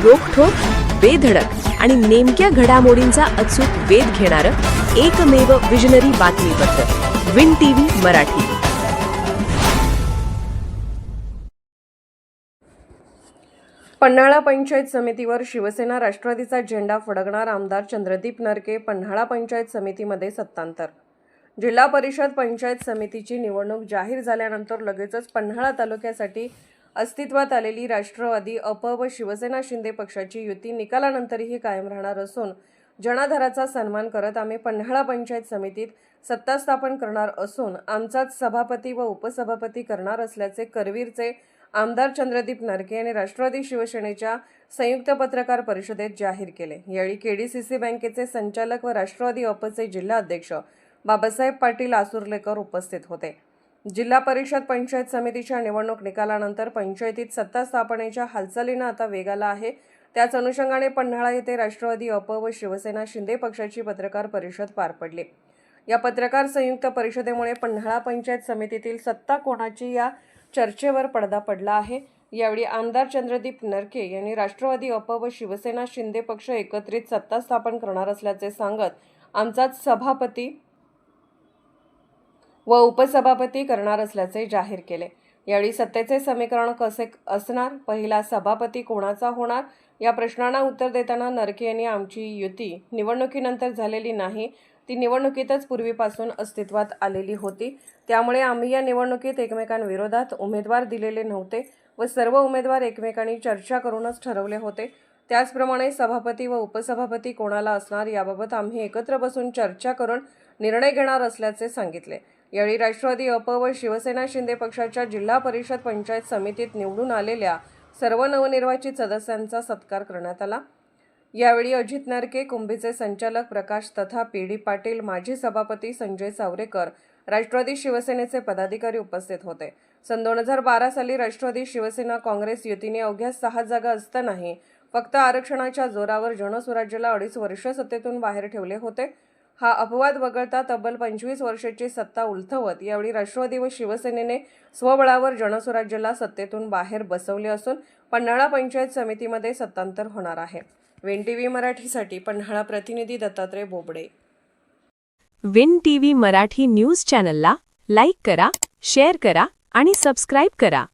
रोखठोक, बेधडक आणि नेमक्या घडामोडींचा अचूक वेध घेणारं एकमेव विजनरी बातमीपत्र विन टीव्ही मराठी. पन्हाळा पंचायत समितीवर शिवसेना राष्ट्रवादीचा झेंडा फडकणार आमदार चंद्रदीप नरके. पन्हाळा पंचायत समितीमध्ये सत्तांतर. जिल्हा परिषद पंचायत समितीची निवडणूक जाहीर झाल्यानंतर लगेचच पन्हाळा तालुक्यासाठी अस्तित्वात आलेली राष्ट्रवादी, अप व शिवसेना शिंदे पक्षाची युती निकालानंतरही कायम राहणार असून जनाधाराचा सन्मान करत आम्ही पन्हाळा पंचायत समितीत सत्ता स्थापन करणार असून आमचाच सभापती व उपसभापती करणार असल्याचे करवीरचे आमदार चंद्रदीप नरके यांनी राष्ट्रवादी शिवसेनेच्या संयुक्त पत्रकार परिषदेत जाहीर केले. यावेळी केडीसीसी बँकेचे संचालक व राष्ट्रवादी अपचे जिल्हा अध्यक्ष बाबासाहेब पाटील आसुर्लेकर उपस्थित होते. जिल्हा परिषद पंचायत समितीच्या निवडणूक निकालानंतर पंचायतीत सत्ता स्थापनेच्या हालचालींना आता वेग आला आहे. त्याच अनुषंगाने पन्हाळा येथे राष्ट्रवादी, अप व शिवसेना शिंदे पक्षाची पत्रकार परिषद पार पडली. या पत्रकार संयुक्त परिषदेमुळे पन्हाळा पंचायत समितीतील सत्ता कोणाची या चर्चेवर पडदा पडला आहे. यावेळी आमदार चंद्रदीप नरके यांनी राष्ट्रवादी, अप व शिवसेना शिंदे पक्ष एकत्रित सत्ता स्थापन करणार असल्याचे सांगत आमचाच सभापती व उपसभापती करणार असल्याचे जाहीर केले. यावेळी सत्तेचे समीकरण कसे असणार, पहिला सभापती कोणाचा होणार या प्रश्नांना उत्तर देताना नरके यांनी आमची युती निवडणुकीनंतर झालेली नाही, ती निवडणुकीतच पूर्वीपासून अस्तित्वात आलेली होती. त्यामुळे आम्ही या निवडणुकीत एकमेकांविरोधात उमेदवार दिलेले नव्हते व सर्व उमेदवार एकमेकांनी चर्चा करूनच ठरवले होते. त्याचप्रमाणे सभापती व उपसभापती कोणाला असणार याबाबत आम्ही एकत्र बसून चर्चा करून निर्णय घेणार असल्याचे सांगितले. यावेळी राष्ट्रवादी, अप व शिवसेना शिंदे पक्षाच्या जिल्हा परिषद पंचायत समितीत निवडून आलेल्या सर्व नवनिर्वाचित सदस्यांचा सत्कार करण्यात आला. यावेळी अजित नरके, कुंभीचे संचालक प्रकाश तथा पी.डी. पाटील, माजी सभापती संजय सावरेकर, राष्ट्रवादी शिवसेनेचे पदाधिकारी उपस्थित होते. सन 2012 साली राष्ट्रवादी शिवसेना काँग्रेस युतीने अवघ्या 6 जागा असतानाही फक्त आरक्षणाच्या जोरावर जनसुराज्याला 2.5 वर्ष सत्तेतून बाहेर ठेवले होते. हा अपवाद वगळता तब्बल 25 वर्षाची सत्ता उलथवत यावेळी राष्ट्रवादी व शिवसेनेने स्वबळावर जनसुराज्याला सत्तेतून बाहेर बसवले असून पन्हाळा पंचायत समितीमध्ये सत्तांतर होणार आहे. विन टीव्ही मराठीसाठी पन्हाळा प्रतिनिधी Dattatray Bobde. Win TV Marathi news चॅनलला लाईक करा, शेअर करा आणि सबस्क्राईब करा.